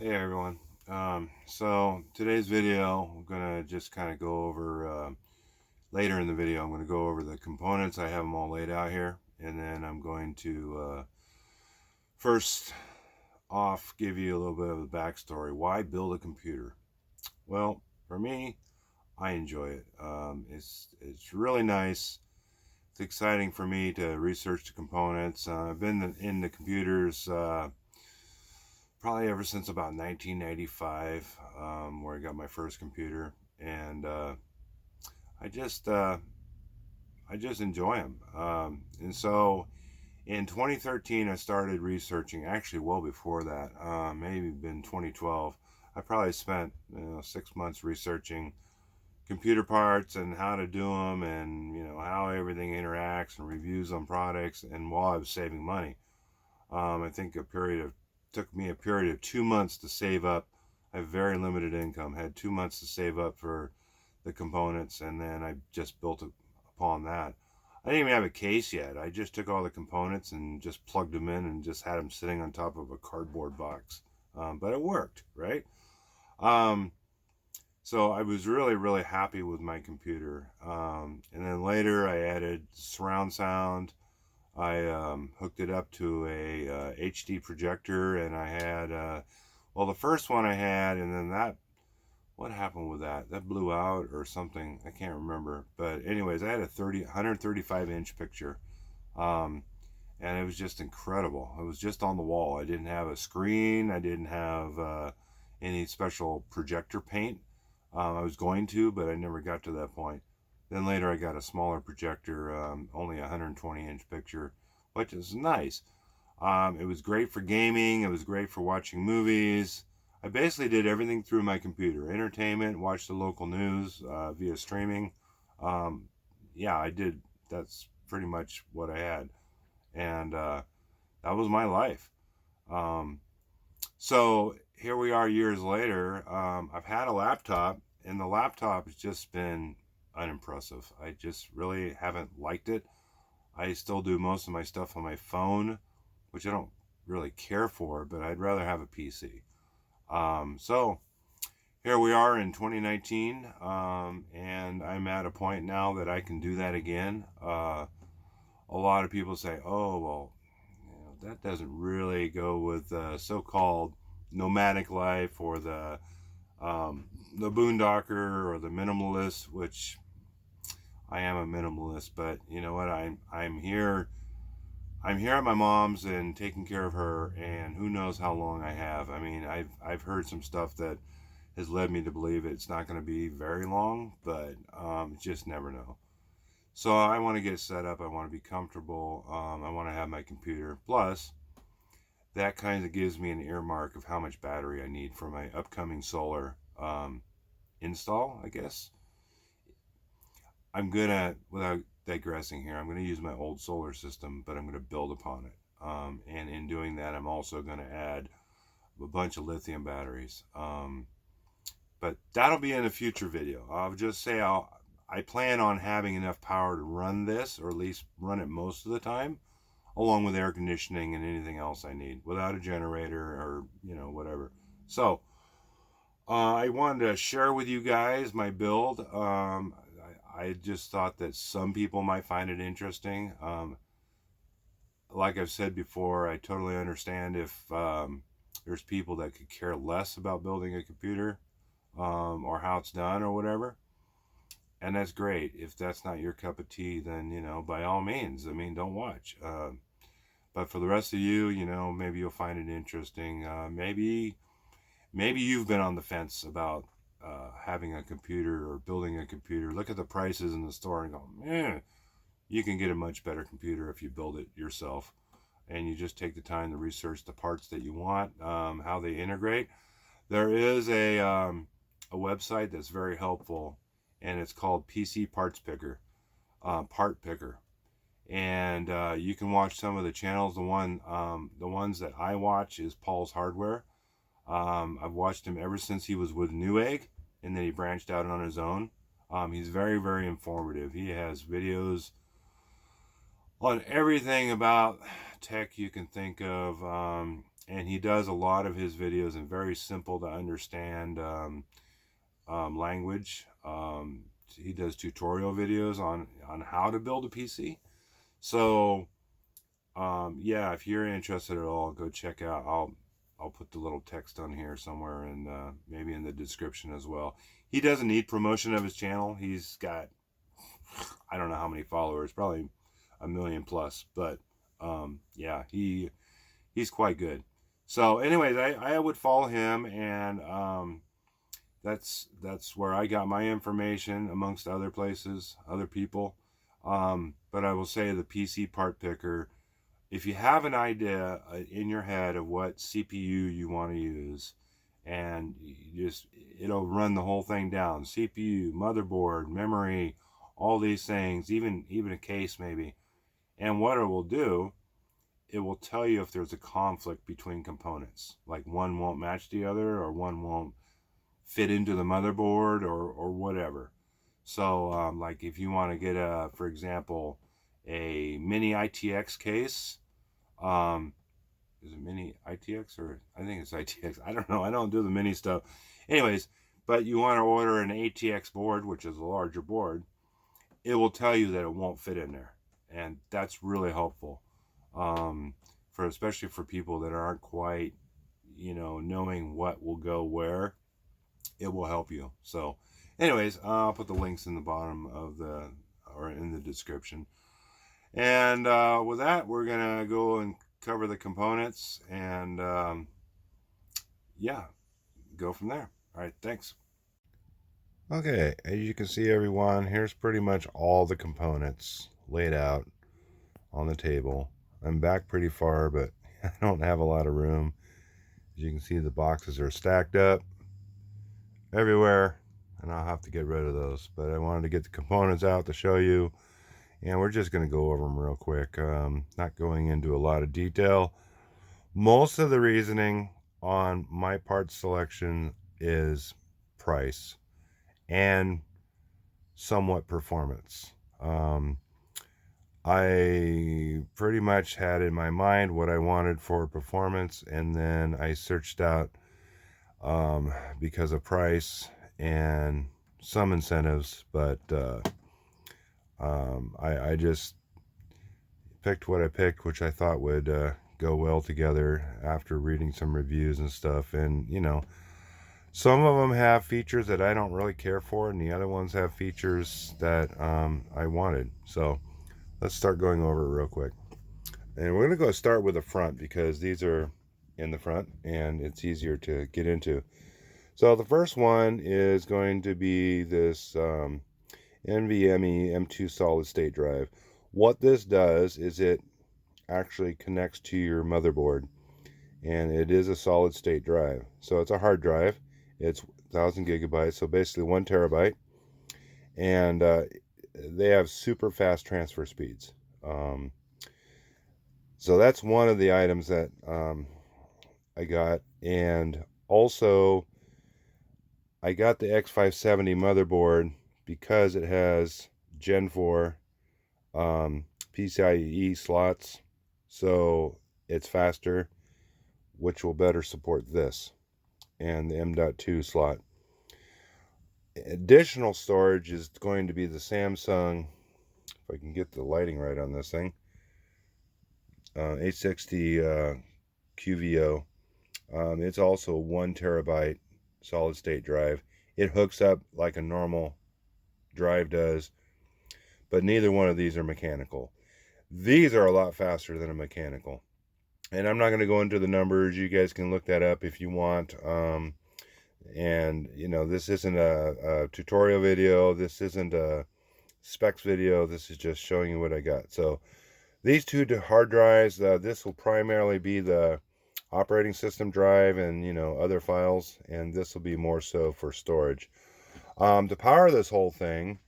Hey everyone. So today's video, I'm gonna just kind of go over later in the video. I'm gonna go over the components. I have them all laid out here, and then I'm going to first off give you a little bit of the backstory. Why build a computer? Well, for me, I enjoy it. It's really nice. It's exciting for me to research the components. I've been in the computers. Probably ever since about 1995, where I got my first computer, and I just uh, I just enjoy them. And so in 2013, I started researching. Actually, well before that, maybe been 2012. I probably spent 6 months researching computer parts and how to do them, and how everything interacts and reviews on products. And while I was saving money, I think took me a period of 2 months to save up. I have very limited income. Had 2 months to save up for the components, and then I just built upon that. I didn't even have a case yet. I just took all the components and just plugged them in and just had them sitting on top of a cardboard box. But it worked, right? Um, so I was really happy with my computer. And then later I added surround sound. I hooked it up to a HD projector, and I had well, the first one I had, and then what happened with that? That blew out or something. I can't remember. But anyways, I had a 135-inch picture, um, and it was just incredible. It was just on the wall. I didn't have a screen. I didn't have any special projector paint. I was going to, but I never got to that point. Then later I got a smaller projector, only a 120-inch picture, which is nice. It was great for gaming. It was great for watching movies. I basically did everything through my computer. Entertainment, watched the local news via streaming. Um, yeah, I did. That's pretty much what I had. And that was my life. Um, so here we are years later. I've had a laptop, and the laptop has just been unimpressive. I just really haven't liked it. I still do most of my stuff on my phone, which I don't really care for, but I'd rather have a PC. So here we are in 2019, and I'm at a point now that I can do that again. A lot of people say, "Oh, well, that doesn't really go with the so-called nomadic life or the boondocker or the minimalist," which I am a minimalist. But you know what? I'm here. I'm here at my mom's and taking care of her, and who knows how long I have. I mean, I've heard some stuff that has led me to believe it's not going to be very long, but just never know. So I want to get set up. I want to be comfortable. I want to have my computer. Plus, that kind of gives me an earmark of how much battery I need for my upcoming solar install, I guess. Without digressing here, I'm going to use my old solar system, but I'm going to build upon it. And in doing that, I'm also going to add a bunch of lithium batteries. But that'll be in a future video. I'll just say I plan on having enough power to run this, or at least run it most of the time, along with air conditioning and anything else I need, without a generator or whatever. So I wanted to share with you guys my build. I just thought that some people might find it interesting. Like I've said before, I totally understand if there's people that could care less about building a computer or how it's done or whatever. And that's great. If that's not your cup of tea, then, by all means, I mean, don't watch. But for the rest of you, maybe you'll find it interesting. Maybe you've been on the fence about having a computer or building a computer. Look at the prices in the store and go, man, you can get a much better computer if you build it yourself. And you just take the time to research the parts that you want, how they integrate. There is a website that's very helpful, and it's called PC Parts Picker, Part Picker. And you can watch some of the channels. The ones that I watch is Paul's Hardware. I've watched him ever since he was with Newegg, and then he branched out on his own. He's very informative. He has videos on everything about tech you can think of. and he does a lot of his videos in very simple to understand language. He does tutorial videos on how to build a PC. So yeah, if you're interested at all, go check out. I'll put the little text on here somewhere, and maybe in the description as well. He doesn't need promotion of his channel. He's got, I don't know how many followers, probably a million plus. But yeah, he's quite good. So, anyways, I would follow him, and that's where I got my information, amongst other places, other people. But I will say the PC part picker, if you have an idea in your head of what CPU you want to use, and you just, it'll run the whole thing down: CPU, motherboard, memory, all these things, even a case maybe. And what it will do, it will tell you if there's a conflict between components, like one won't match the other, or one won't fit into the motherboard, or whatever. So like if you want to get a, for example, a mini ITX case, um, is it mini ITX, or I think it's ITX. I don't know. I don't do the mini stuff. Anyways, but you want to order an ATX board, which is a larger board, it will tell you that it won't fit in there, and that's really helpful, for especially for people that aren't quite, knowing what will go where. It will help you. So, anyways, I'll put the links in the bottom of the, or in the description. And with that, we're gonna go and cover the components, and yeah, go from there. All right, thanks. Okay, as you can see, everyone, here's pretty much all the components laid out on the table. I'm back pretty far, but I don't have a lot of room. As you can see, the boxes are stacked up everywhere, and I'll have to get rid of those. But I wanted to get the components out to show you, and we're just going to go over them real quick. Not going into a lot of detail. Most of the reasoning on my part selection is price and somewhat performance. I pretty much had in my mind what I wanted for performance, and then I searched out, because of price and some incentives, but I just picked what I picked, which I thought would go well together after reading some reviews and stuff. And some of them have features that I don't really care for, and the other ones have features that I wanted. So let's start going over it real quick. And we're going to go start with the front, because these are in the front and it's easier to get into. So the first one is going to be this NVMe M2 solid state drive. What this does is it actually connects to your motherboard, and it is a solid state drive. So it's a hard drive. It's 1,000 gigabytes, so basically 1 terabyte. And they have super fast transfer speeds. So that's one of the items that I got. And also, I got the X570 motherboard because it has Gen 4 PCIe slots, so it's faster, which will better support this, and the M.2 slot. Additional storage is going to be the Samsung, if I can get the lighting right on this thing, 860 QVO. It's also 1 terabyte solid state drive. It hooks up like a normal drive does, but neither one of these are mechanical. These are a lot faster than a mechanical, and I'm not going to go into the numbers. You guys can look that up if you want. And this isn't a tutorial video, this isn't a specs video, this is just showing you what I got. So these two hard drives, this will primarily be the operating system drive and other files, and this will be more so for storage. To power this whole thing,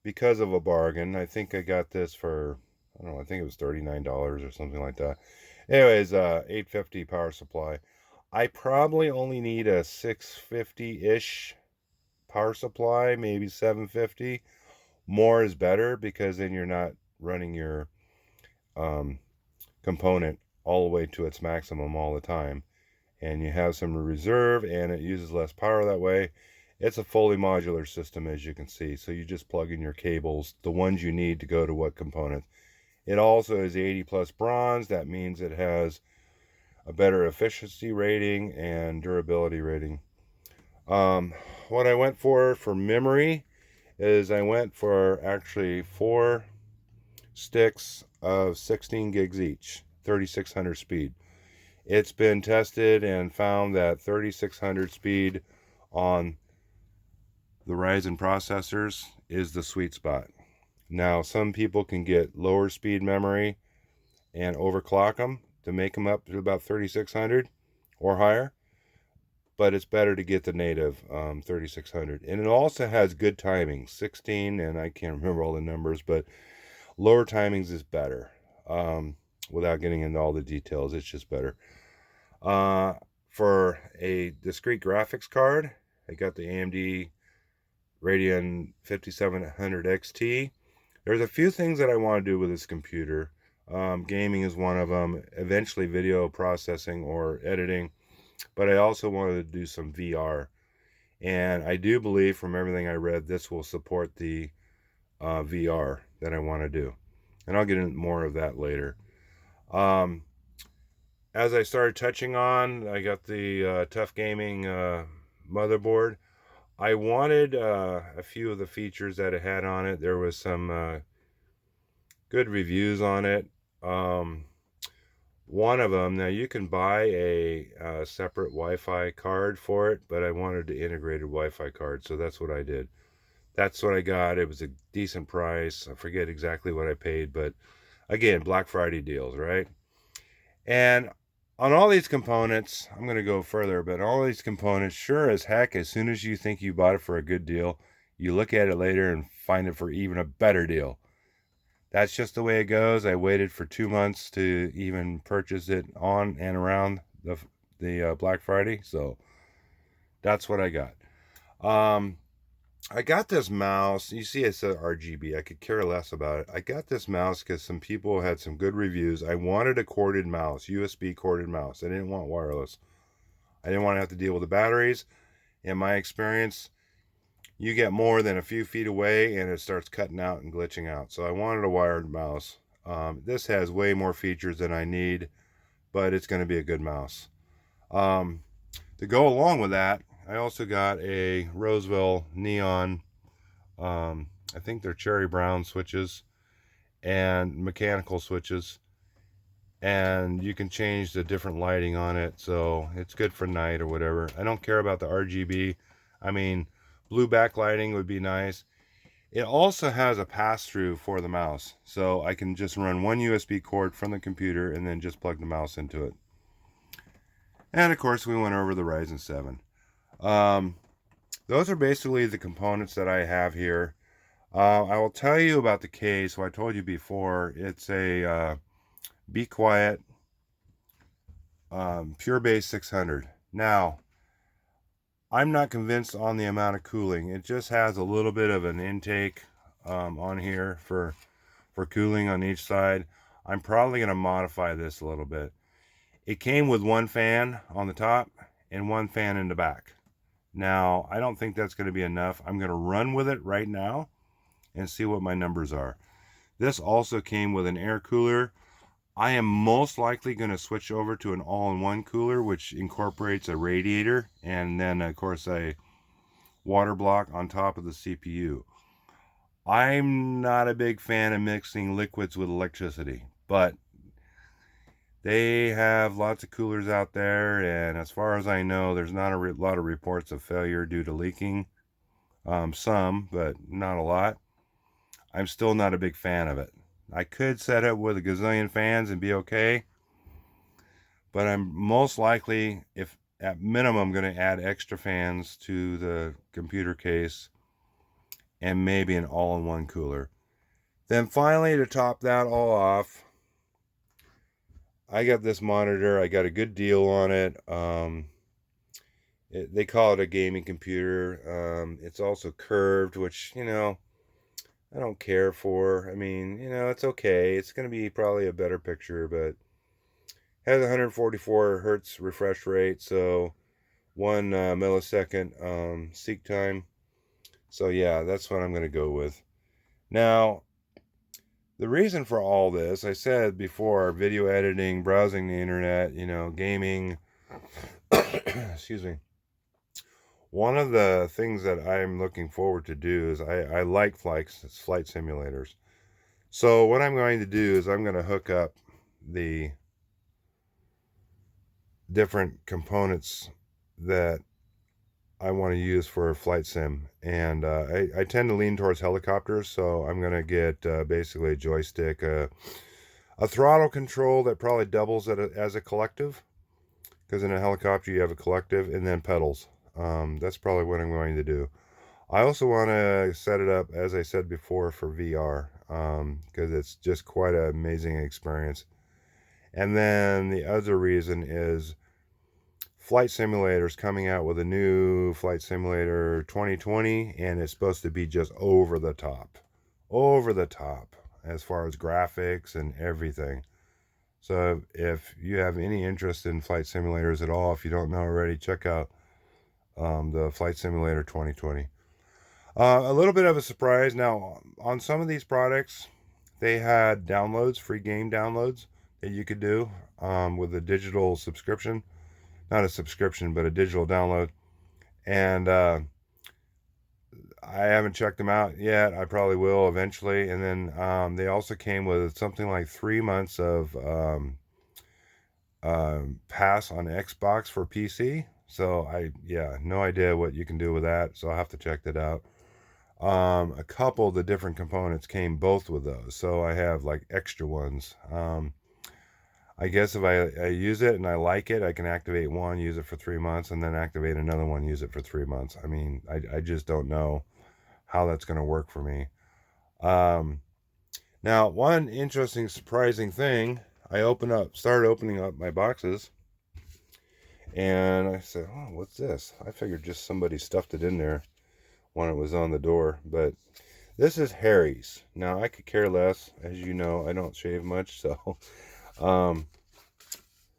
because of a bargain, I think I got this for, I don't know, I think it was $39 or something like that. Anyways, 850 power supply. I probably only need a 650-ish power supply, maybe 750. More is better, because then you're not running your component all the way to its maximum all the time. And you have some reserve, and it uses less power that way. It's a fully modular system, as you can see. So you just plug in your cables, the ones you need to go to what component. It also is 80 plus bronze. That means it has a better efficiency rating and durability rating. What I went for memory is I went for actually 4 sticks of 16 gigs each, 3600 speed. It's been tested and found that 3600 speed on the Ryzen processors is the sweet spot. Now, some people can get lower speed memory and overclock them to make them up to about 3600 or higher, but it's better to get the native 3600. And it also has good timing, 16, and I can't remember all the numbers, but lower timings is better. Without getting into all the details, it's just better. For a discrete graphics card, I got the AMD Radeon 5700 XT. There's a few things that I want to do with this computer. Gaming is one of them, eventually video processing or editing, but I also wanted to do some VR. And I do believe from everything I read, this will support the VR that I want to do. And I'll get into more of that later. As I started touching on, I got the Tough Gaming motherboard. I wanted a few of the features that it had on it. There was some good reviews on it. One of them, now you can buy a separate Wi-Fi card for it, but I wanted the integrated Wi-Fi card, so that's what I did. That's what I got. It was a decent price. I forget exactly what I paid, but again, Black Friday deals, right? And on all these components, I'm going to go further, but all these components, sure as heck, as soon as you think you bought it for a good deal, you look at it later and find it for even a better deal. That's just the way it goes. I waited for 2 months to even purchase it on and around the Black Friday, so that's what I got. I got this mouse. You see it says RGB. I could care less about it. I got this mouse because some people had some good reviews. I wanted a corded mouse, USB corded mouse. I didn't want wireless. I didn't want to have to deal with the batteries. In my experience, you get more than a few feet away and it starts cutting out and glitching out. So I wanted a wired mouse. This has way more features than I need, but it's going to be a good mouse. To go along with that, I also got a Roseville Neon, I think they're cherry brown switches and mechanical switches. And you can change the different lighting on it, so it's good for night or whatever. I don't care about the RGB. I mean, blue backlighting would be nice. It also has a pass-through for the mouse, so I can just run one USB cord from the computer and then just plug the mouse into it. And of course, we went over the Ryzen 7. Those are basically the components that I have here. I will tell you about the case. So I told you before, it's a Be Quiet Pure Base 600. Now, I'm not convinced on the amount of cooling. It just has a little bit of an intake on here for cooling on each side. I'm probably going to modify this a little bit. It came with one fan on the top and one fan in the back. Now, I don't think that's going to be enough. I'm going to run with it right now and see what my numbers are. This also came with an air cooler. I am most likely going to switch over to an all-in-one cooler, which incorporates a radiator and then, of course, a water block on top of the CPU. I'm not a big fan of mixing liquids with electricity, but they have lots of coolers out there, and as far as I know, there's not a lot of reports of failure due to leaking. Some, but not a lot. I'm still not a big fan of it. I could set it with a gazillion fans and be okay, but I'm most likely, if at minimum, going to add extra fans to the computer case and maybe an all-in-one cooler. Then finally, to top that all off, I got this monitor. I got a good deal on it. They call it a gaming computer. It's also curved, which, I don't care for. I mean, it's okay. It's going to be probably a better picture, but Has 144 hertz refresh rate, so 1 millisecond seek time. So yeah, that's what I'm going to go with. Now, the reason for all this, I said before, video editing, browsing the internet, gaming. Excuse me. One of the things that I'm looking forward to do is I like flight simulators. So what I'm going to do is I'm going to hook up the different components that I want to use for a flight sim. And I tend to lean towards helicopters, so I'm going to get basically a joystick, a throttle control that probably doubles as a collective, because in a helicopter you have a collective, and then pedals. That's probably what I'm going to do. I also want to set it up, as I said before, for VR, because it's just quite an amazing experience. And then the other reason is Flight Simulator's coming out with a new Flight Simulator 2020, and it's supposed to be just over the top as far as graphics and everything. So if you have any interest in flight simulators at all, if you don't know already, check out the Flight Simulator 2020. A little bit of a surprise. Now, on some of these products, they had downloads, free game downloads that you could do with a digital subscription. Not a subscription, but a digital download. And I haven't checked them out yet. I probably will eventually. And then they also came with something like 3 months of pass on Xbox for PC. So no idea what you can do with that. So I'll have to check that out. A couple of the different components came both with those. So I have like extra ones. I guess if I use it and I like it, I can activate one, use it for 3 months, and then activate another one, use it for 3 months. I mean, I just don't know how that's going to work for me. Now, one interesting, surprising thing, started opening up my boxes, and I said, oh, what's this? I figured just somebody stuffed it in there when it was on the door, but this is Harry's. Now, I could care less. As you know, I don't shave much, so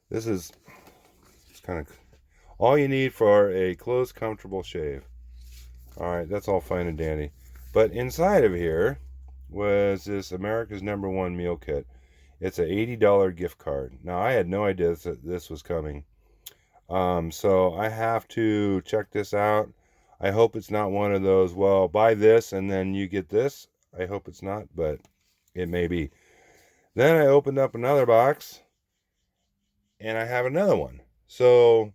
this is kind of all you need for a close, comfortable shave. All right, that's all fine and dandy. But inside of here was this America's #1 meal kit. It's an $80 gift card. Now, I had no idea that this was coming. So I have to check this out. I hope it's not one of those, well, buy this and then you get this. I hope it's not, but it may be. Then I opened up another box and I have another one. So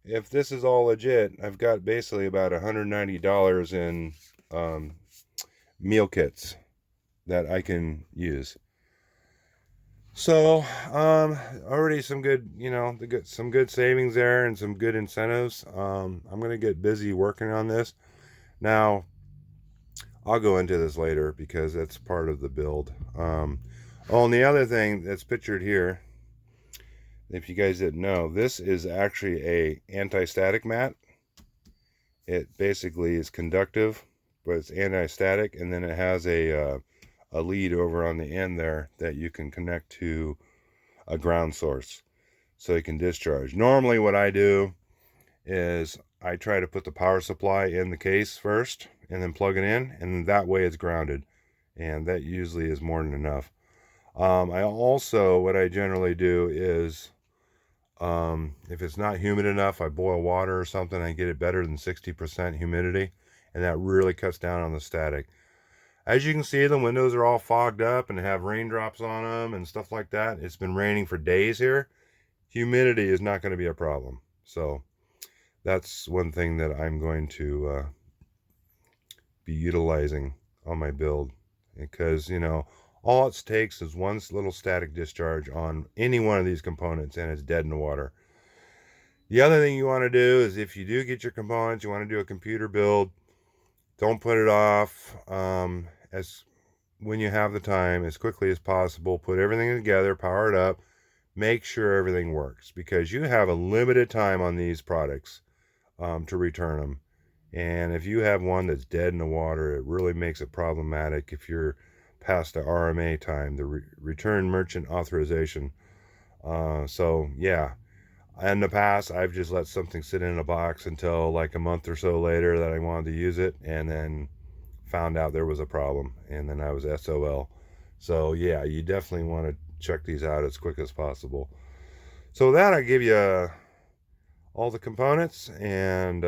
if this is all legit, I've got basically about $190 in meal kits that I can use. So already some good, some good savings there and some good incentives. I'm gonna get busy working on this. Now I'll go into this later because that's part of the build. Oh, and the other thing that's pictured here, if you guys didn't know, this is actually a anti-static mat. It basically is conductive, but it's anti-static, and then it has a lead over on the end there that you can connect to a ground source so you can discharge. Normally what I do is I try to put the power supply in the case first and then plug it in, and that way it's grounded, and that usually is more than enough. What I generally do is if it's not humid enough, I boil water or something. I get it better than 60% humidity, and that really cuts down on the static. As you can see, the windows are all fogged up and have raindrops on them and stuff like that. It's been raining for days here. Humidity is not going to be a problem. So that's one thing that I'm going to be utilizing on my build, because all it takes is one little static discharge on any one of these components and it's dead in the water. The other thing you want to do is, if you do get your components, you want to do a computer build, don't put it off. As when you have the time, as quickly as possible, put everything together, power it up, make sure everything works, because you have a limited time on these products to return them. And if you have one that's dead in the water, it really makes it problematic if you're past the RMA time, the return merchant authorization. So yeah, in the past I've just let something sit in a box until like a month or so later that I wanted to use it, and then found out there was a problem, and then I was SOL. So yeah, you definitely want to check these out as quick as possible. So with that, I give you all the components, and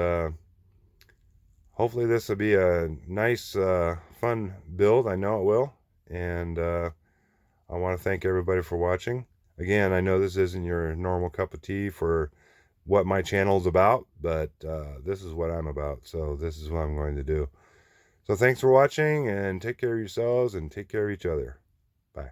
hopefully this will be a nice fun build. I know it will. And I want to thank everybody for watching. Again, I know this isn't your normal cup of tea for what my channel is about, but this is what I'm about, so this is what I'm going to do. So thanks for watching, and take care of yourselves and take care of each other. Bye.